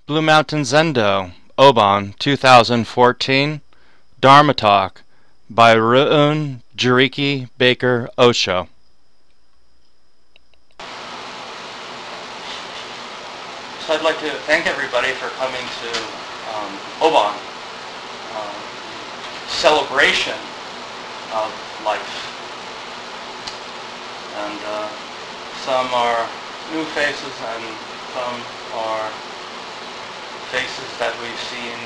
Blue Mountain Zendo, Obon, 2014, Dharma Talk by Ryuun, Joriki, Baker, Osho. So I'd like to thank everybody for coming to Obon, celebration of life. And some are new faces and some are faces that we've seen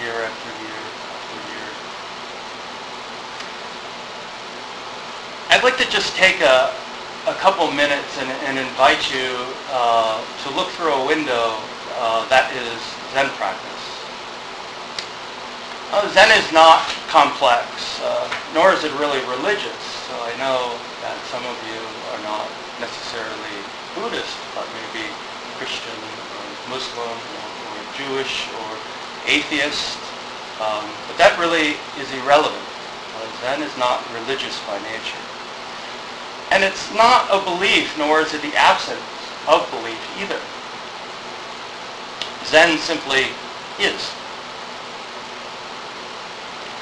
year after year after year. I'd like to just take a couple minutes and invite you to look through a window that is Zen practice. Zen is not complex, nor is it really religious. So I know that some of you are not necessarily Buddhist, but maybe Christian or Muslim or Jewish or atheist. But that really is irrelevant. Zen is not religious by nature. And it's not a belief, nor is it the absence of belief either. Zen simply is.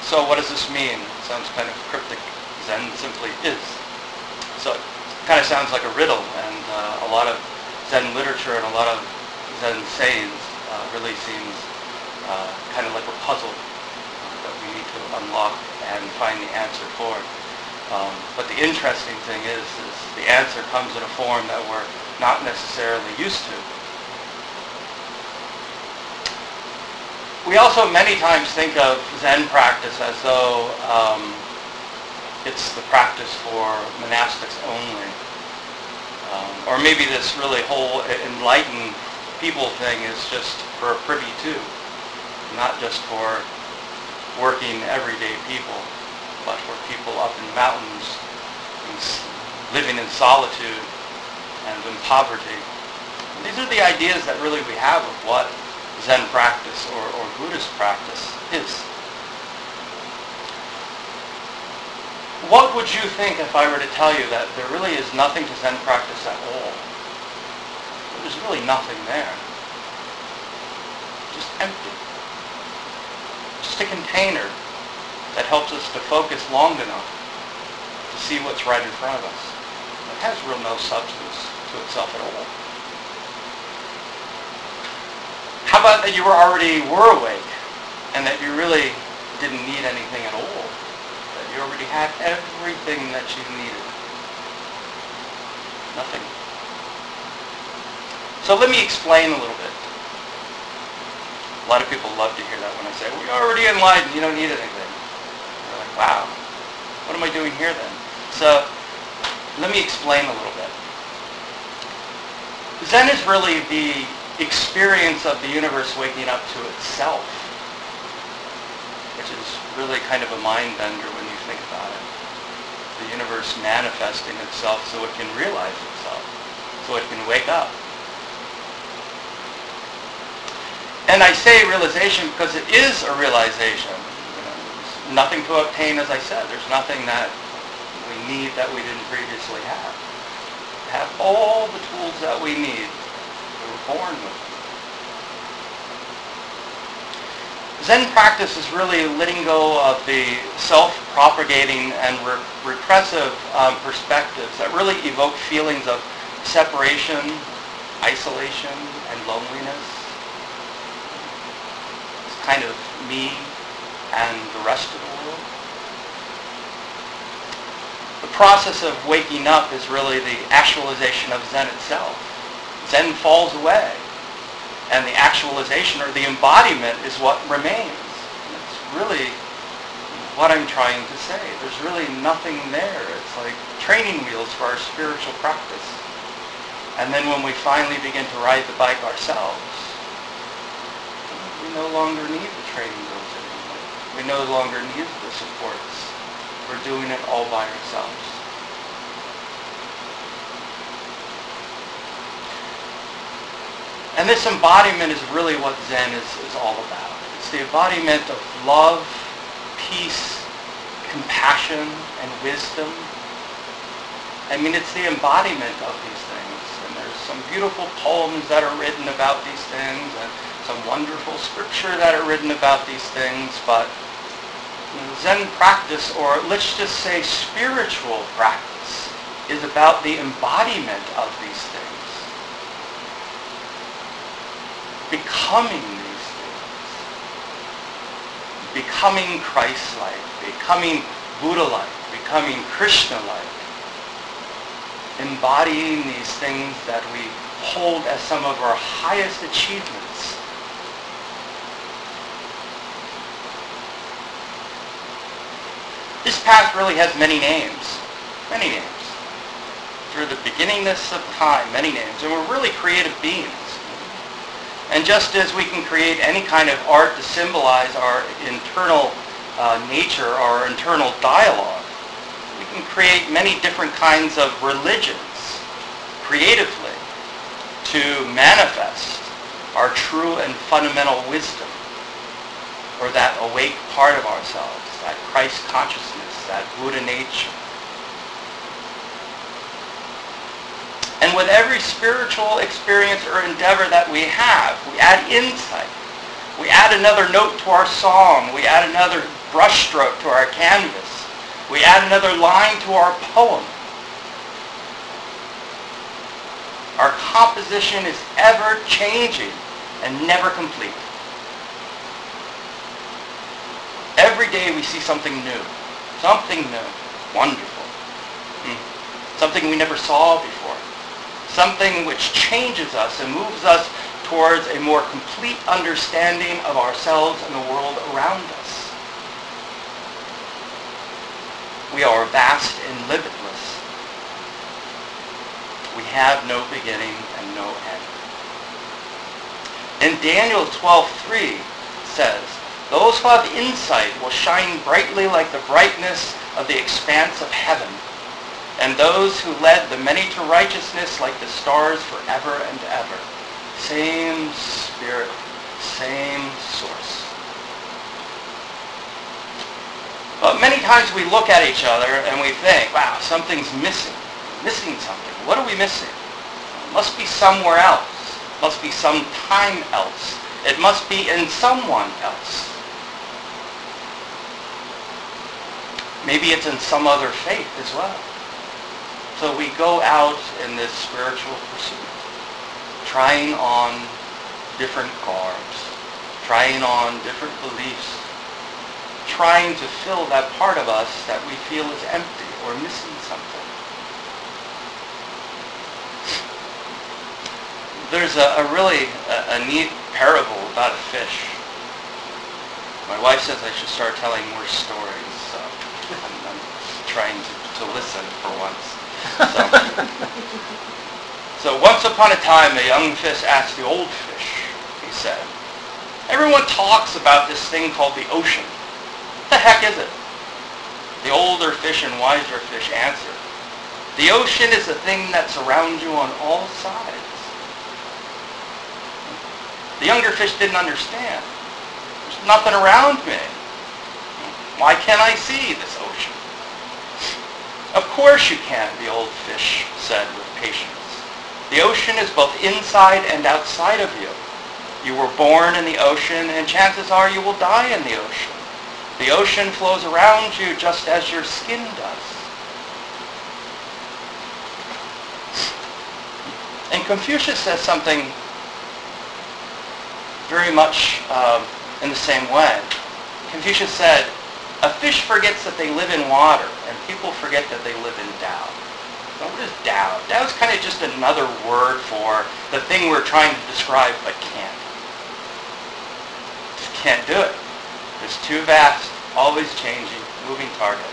So what does this mean? It sounds kind of cryptic. Zen simply is. So it kind of sounds like a riddle, and a lot of Zen literature and a lot of Zen sayings really seems kind of like a puzzle that we need to unlock and find the answer for. But the interesting thing is the answer comes in a form that we're not necessarily used to. We also many times think of Zen practice as though it's the practice for monastics only. Or maybe this really whole enlightened people thing is just for privy to, not just for working everyday people, but for people up in mountains, living in solitude and in poverty. And these are the ideas that really we have of what Zen practice or Buddhist practice is. What would you think if I were to tell you that there really is nothing to Zen practice at all? There's really nothing there. Just empty. Just a container that helps us to focus long enough to see what's right in front of us. It has real no substance to itself at all. How about that you were awake and that you really didn't need anything at all? That you already had everything that you needed. Nothing. So let me explain a little bit. A lot of people love to hear that when I say, well, you're already enlightened, you don't need anything. They're like, wow, what am I doing here then? So let me explain a little bit. Zen is really the experience of the universe waking up to itself, which is really kind of a mind bender when you think about it. The universe manifesting itself so it can realize itself, so it can wake up. And I say realization because it is a realization. There's nothing to obtain, as I said. There's nothing that we need that we didn't previously have. We have all the tools that we need. We were born with them. Zen practice is really letting go of the self-propagating and repressive perspectives that really evoke feelings of separation, isolation, and loneliness. It's kind of me and the rest of the world. The process of waking up is really the actualization of Zen itself. Zen falls away, and the actualization or the embodiment is what remains. And it's really what I'm trying to say. There's really nothing there. It's like training wheels for our spiritual practice. And then when we finally begin to ride the bike ourselves, we no longer need the training wheels anymore. We no longer need the supports. We're doing it all by ourselves. And this embodiment is really what Zen is all about. It's the embodiment of love, peace, compassion, and wisdom. I mean, it's the embodiment of these things. And there's some beautiful poems that are written about these things, and wonderful scripture that are written about these things, but Zen practice, or let's just say spiritual practice, is about the embodiment of these things. Becoming these things. Becoming Christ-like. Becoming Buddha-like. Becoming Krishna-like. Embodying these things that we hold as some of our highest achievements. This path really has many names. Many names. Through the beginningness of time, many names. And we're really creative beings. And just as we can create any kind of art to symbolize our internal nature, our internal dialogue, we can create many different kinds of religions creatively to manifest our true and fundamental wisdom, or that awake part of ourselves, that Christ consciousness, that Buddha nature. And with every spiritual experience or endeavor that we have, we add insight. We add another note to our song. We add another brushstroke to our canvas. We add another line to our poem. Our composition is ever changing and never complete. Every day we see something new. Something new. Wonderful. Something we never saw before. Something which changes us and moves us towards a more complete understanding of ourselves and the world around us. We are vast and limitless. We have no beginning and no end. And Daniel 12:3 says, "Those who have insight will shine brightly like the brightness of the expanse of heaven, and those who led the many to righteousness like the stars forever and ever." Same spirit, same source. But many times we look at each other and we think, wow, something's missing. Missing something. What are we missing? It must be somewhere else. It must be sometime else. It must be in someone else. Maybe it's in some other faith as well. So we go out in this spiritual pursuit, trying on different garbs, trying on different beliefs, trying to fill that part of us that we feel is empty or missing something. There's a really neat parable about a fish. My wife says I should start telling more stories, so I'm trying to listen for once. So once upon a time, a young fish asked the old fish, he said, "Everyone talks about this thing called the ocean. What the heck is it?" The older fish and wiser fish answered, "The ocean is the thing that surrounds you on all sides." The younger fish didn't understand. "There's nothing around me. Why can't I see this ocean?" "Of course you can," the old fish said with patience. "The ocean is both inside and outside of you. You were born in the ocean, and chances are you will die in the ocean. The ocean flows around you just as your skin does." And Confucius says something very much in the same way. Confucius said, "A fish forgets that they live in water, and people forget that they live in Tao." Now, what is Tao? Tao is kind of just another word for the thing we're trying to describe but can't. Just can't do it. It's too vast, always changing, moving target.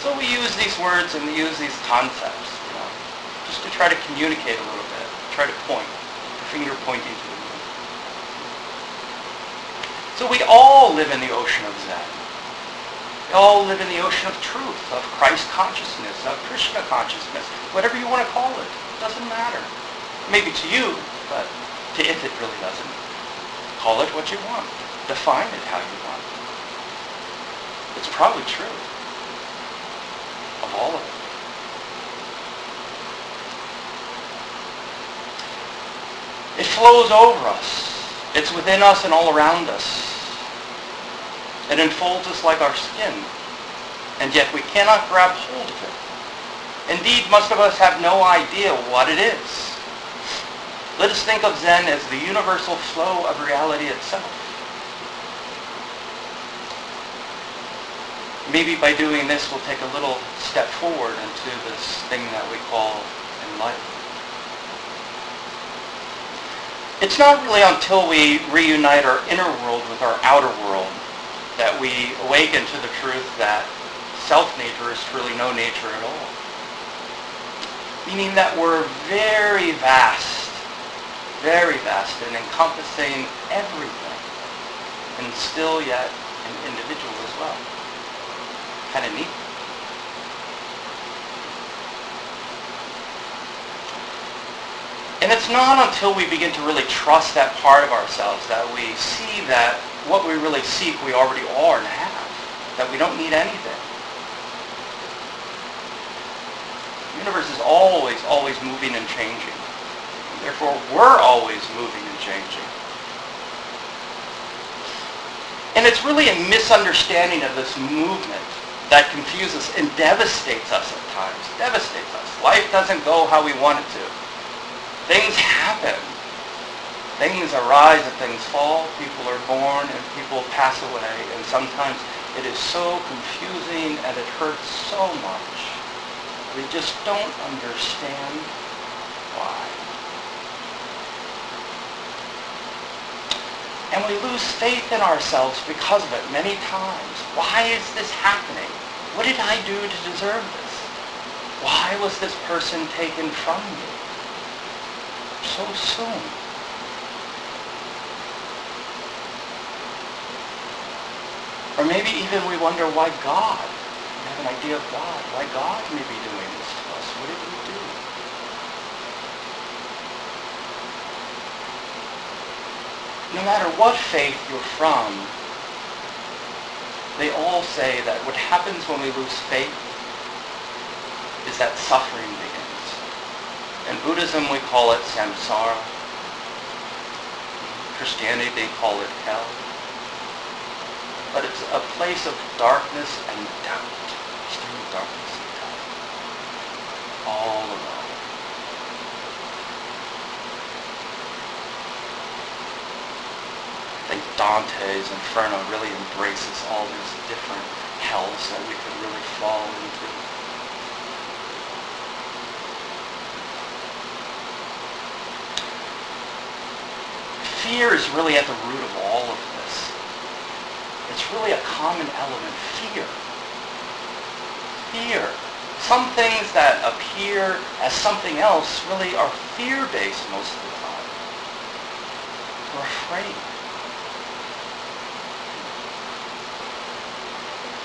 So we use these words and we use these concepts, just to try to communicate a little bit, try to point, the finger pointing to the moon. So we all live in the ocean of Zen. We all live in the ocean of truth, of Christ consciousness, of Krishna consciousness, whatever you want to call it. It doesn't matter. Maybe to you, but to it, it really doesn't. Call it what you want. Define it how you want. It's probably true of all of it. It flows over us. It's within us and all around us. It enfolds us like our skin, and yet we cannot grab hold of it. Indeed, most of us have no idea what it is. Let us think of Zen as the universal flow of reality itself. Maybe by doing this, we'll take a little step forward into this thing that we call enlightenment. It's not really until we reunite our inner world with our outer world that we awaken to the truth that self-nature is truly no nature at all. Meaning that we're very vast and encompassing everything, and still yet an individual as well. Kind of neat. And it's not until we begin to really trust that part of ourselves that we see that what we really seek we already are and have, that we don't need anything. The universe is always moving and changing. Therefore, we're always moving and changing. And it's really a misunderstanding of this movement that confuses and devastates us at times. Devastates us. Life doesn't go how we want it to. Things happen. Things arise and things fall. People are born and people pass away. And sometimes it is so confusing and it hurts so much. We just don't understand why. And we lose faith in ourselves because of it many times. Why is this happening? What did I do to deserve this? Why was this person taken from me so soon? Or maybe even we wonder why God. We have an idea of God. Why God may be doing this to us. What did he do? No matter what faith you're from, they all say that what happens when we lose faith is that suffering begins. In Buddhism we call it samsara. In Christianity they call it hell. But it's a place of darkness and doubt. Extreme darkness and doubt. All around. I think Dante's Inferno really embraces all these different hells that we could really fall into. Fear is really at the root of all of this. It's really a common element, fear. Fear. Some things that appear as something else really are fear-based most of the time. We're afraid.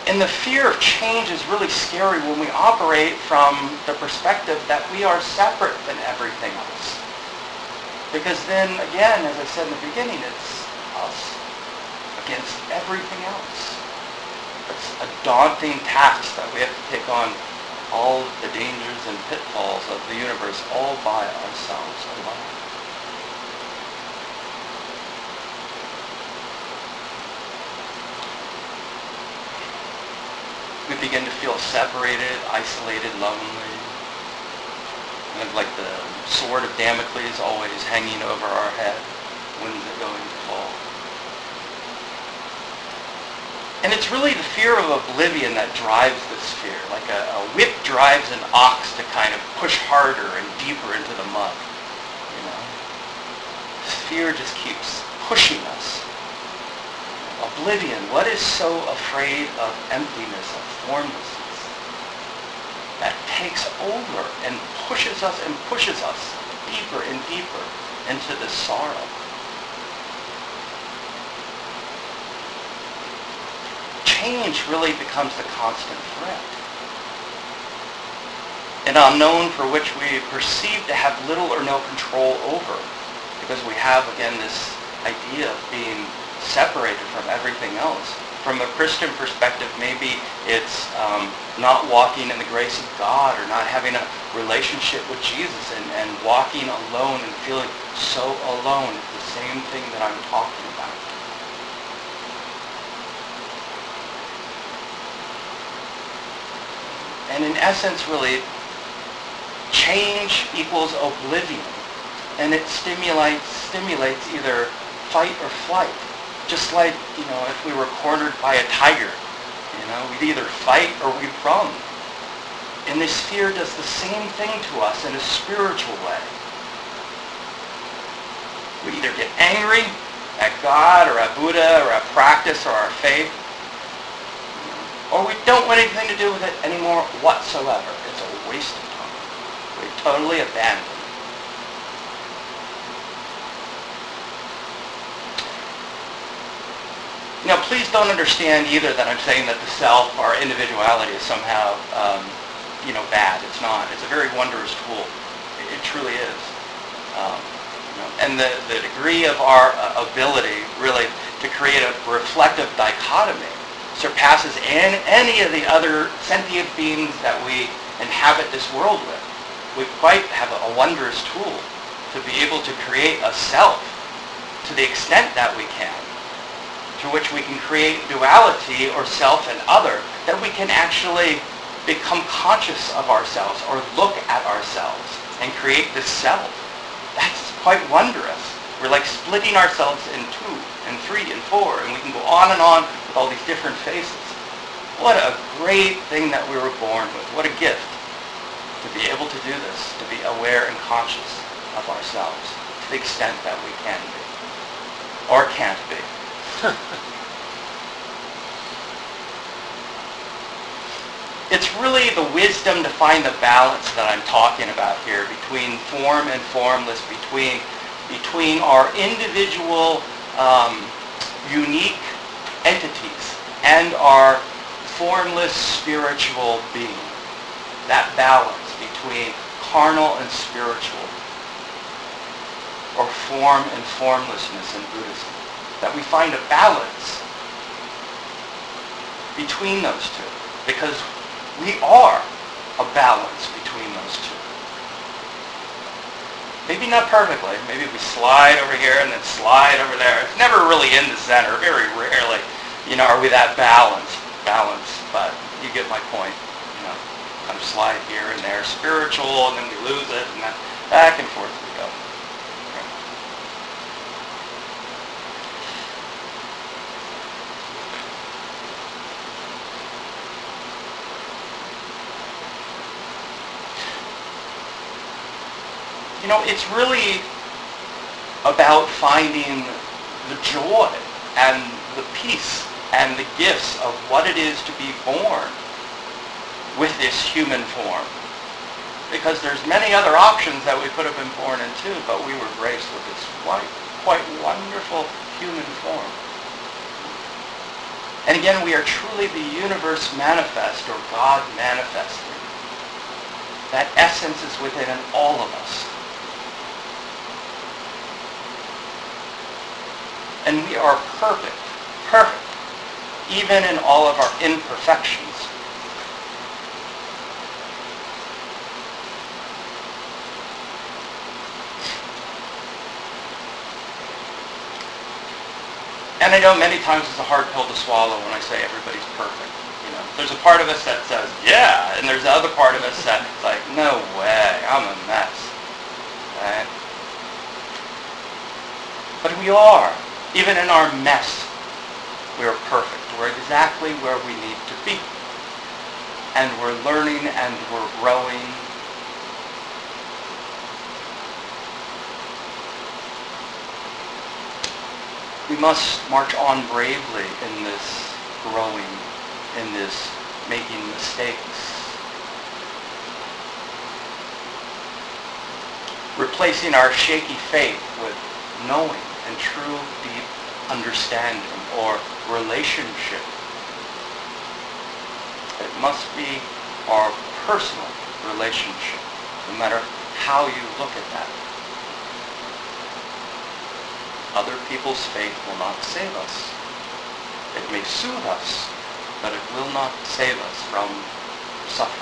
And the fear of change is really scary when we operate from the perspective that we are separate than everything else. Because then, again, as I said in the beginning, it's us against everything else. It's a daunting task that we have to take on all the dangers and pitfalls of the universe all by ourselves alone. We begin to feel separated, isolated, lonely. And like the sword of Damocles always hanging over our head. When's it going to fall? And it's really the fear of oblivion that drives this fear. Like a whip drives an ox to kind of push harder and deeper into the mud. You know? This fear just keeps pushing us. Oblivion. What is so afraid of emptiness, of formlessness? That takes over and pushes us deeper and deeper into this sorrow. Change really becomes the constant threat. An unknown for which we perceive to have little or no control over, because we have, again, this idea of being separated from everything else. From a Christian perspective, maybe it's not walking in the grace of God or not having a relationship with Jesus and walking alone and feeling so alone. It's the same thing that I'm talking about. And in essence, really, change equals oblivion. And it stimulates either fight or flight. Just like, if we were cornered by a tiger, we'd either fight or we'd run. And this fear does the same thing to us in a spiritual way. We either get angry at God or at Buddha or at practice or our faith, or we don't want anything to do with it anymore whatsoever. It's a waste of time. We totally abandon it. Please don't understand either that I'm saying that the self, our individuality, is somehow, bad. It's not. It's a very wondrous tool. It truly is. And the degree of our ability, really, to create a reflective dichotomy surpasses any of the other sentient beings that we inhabit this world with. We quite have a wondrous tool to be able to create a self to the extent that we can, through which we can create duality or self and other, that we can actually become conscious of ourselves or look at ourselves and create this self. That's quite wondrous. We're like splitting ourselves in 2 and 3 and 4, and we can go on and on with all these different faces. What a great thing that we were born with. What a gift to be able to do this, to be aware and conscious of ourselves to the extent that we can be or can't be. It's really the wisdom to find the balance that I'm talking about here between form and formless, between our individual unique entities and our formless spiritual being. That balance between carnal and spiritual, or form and formlessness in Buddhism. That we find a balance between those two, because we are a balance between those two. Maybe not perfectly. Maybe we slide over here and then slide over there. It's never really in the center. Very rarely, are we that balanced? But you get my point. Kind of slide here and there, spiritual, and then we lose it, and then back and forth we go. It's really about finding the joy and the peace and the gifts of what it is to be born with this human form. Because there's many other options that we could have been born into, but we were graced with this quite wonderful human form. And again, we are truly the universe manifest, or God manifested. That essence is within all of us. And we are perfect, even in all of our imperfections. And I know many times it's a hard pill to swallow when I say everybody's perfect. There's a part of us that says, yeah, and there's the other part of us that's like, no way, I'm a mess. Right? But we are. Even in our mess, we're perfect. We're exactly where we need to be. And we're learning and we're growing. We must march on bravely in this growing, in this making mistakes. Replacing our shaky faith with knowing and true deep understanding or relationship. It must be our personal relationship, no matter how you look at that. Other people's faith will not save us. It may soothe us, but it will not save us from suffering.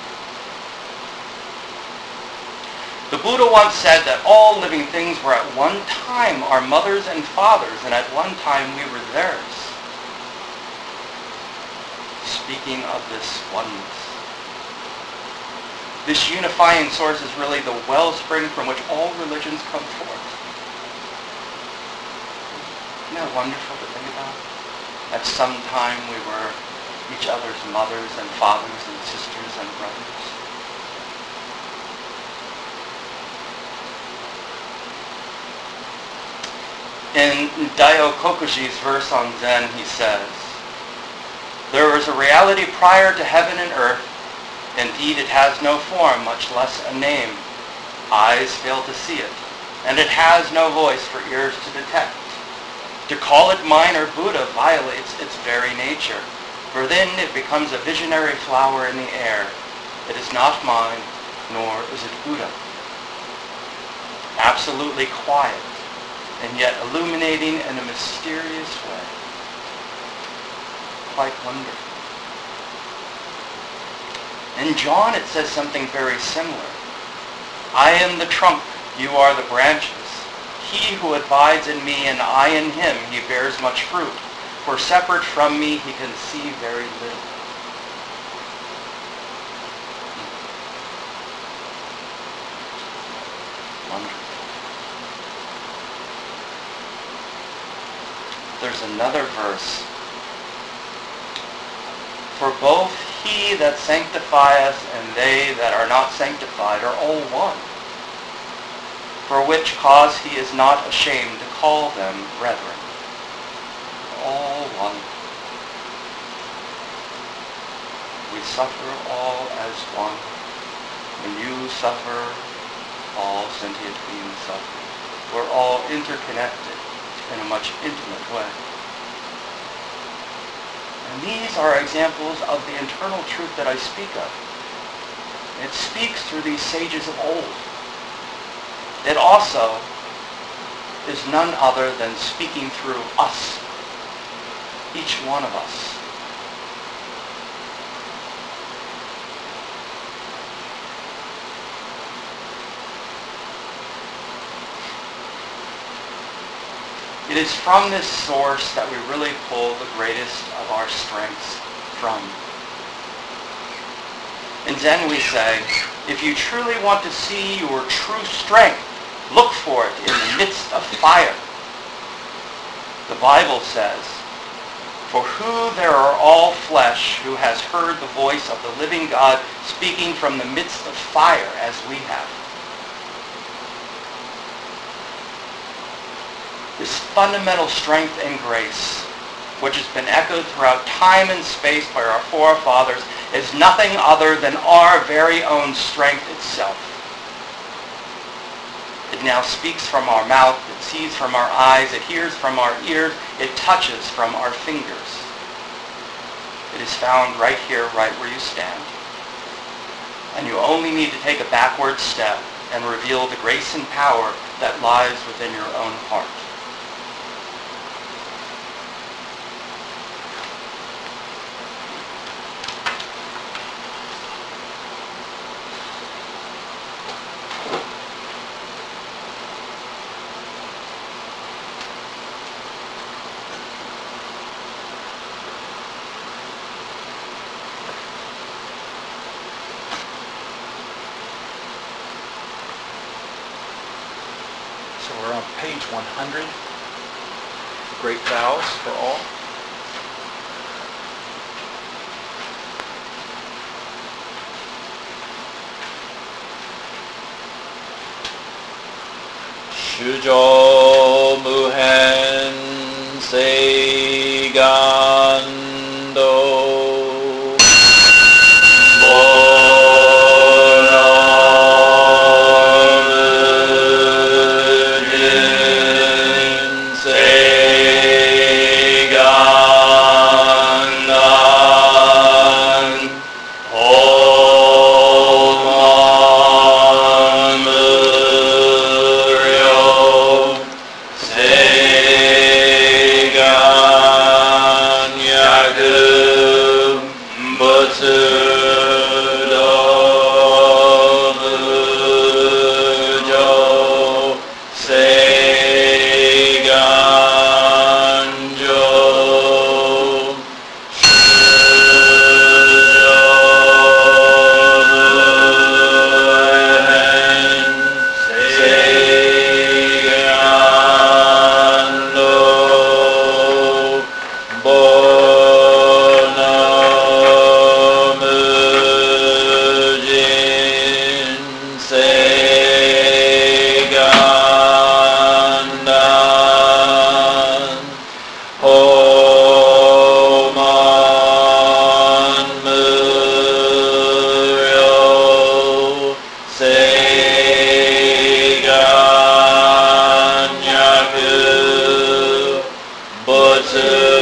The Buddha once said that all living things were at one time our mothers and fathers, and at one time we were theirs. Speaking of this oneness, this unifying source is really the wellspring from which all religions come forth. Isn't that wonderful to think about? At some time we were each other's mothers and fathers and sisters and brothers. In Daiyo Kokuji's verse on Zen, he says, "There is a reality prior to heaven and earth. Indeed, it has no form, much less a name. Eyes fail to see it, and it has no voice for ears to detect. To call it mine or Buddha violates its very nature, for then it becomes a visionary flower in the air. It is not mine, nor is it Buddha." Absolutely quiet, and yet illuminating in a mysterious way. Quite wonderful. In John it says something very similar. "I am the trunk, you are the branches. He who abides in me and I in him, he bears much fruit. For separate from me he can see very little." Wonderful. There's another verse. "For both he that sanctifieth and they that are not sanctified are all one. For which cause he is not ashamed to call them brethren." All one. We suffer all as one. When you suffer, all sentient beings suffer. We're all interconnected in a much intimate way. And these are examples of the internal truth that I speak of. It speaks through these sages of old. It also is none other than speaking through us, each one of us. It is from this source that we really pull the greatest of our strengths from. In Zen we say, if you truly want to see your true strength, look for it in the midst of fire. The Bible says, "For who there are all flesh who has heard the voice of the living God speaking from the midst of fire as we have." This fundamental strength and grace, which has been echoed throughout time and space by our forefathers, is nothing other than our very own strength itself. It now speaks from our mouth, it sees from our eyes, it hears from our ears, it touches from our fingers. It is found right here, right where you stand. And you only need to take a backward step and reveal the grace and power that lies within your own heart. So we're on page 100, Great Vows for All. Shujo Muhen Seigando Say Butsu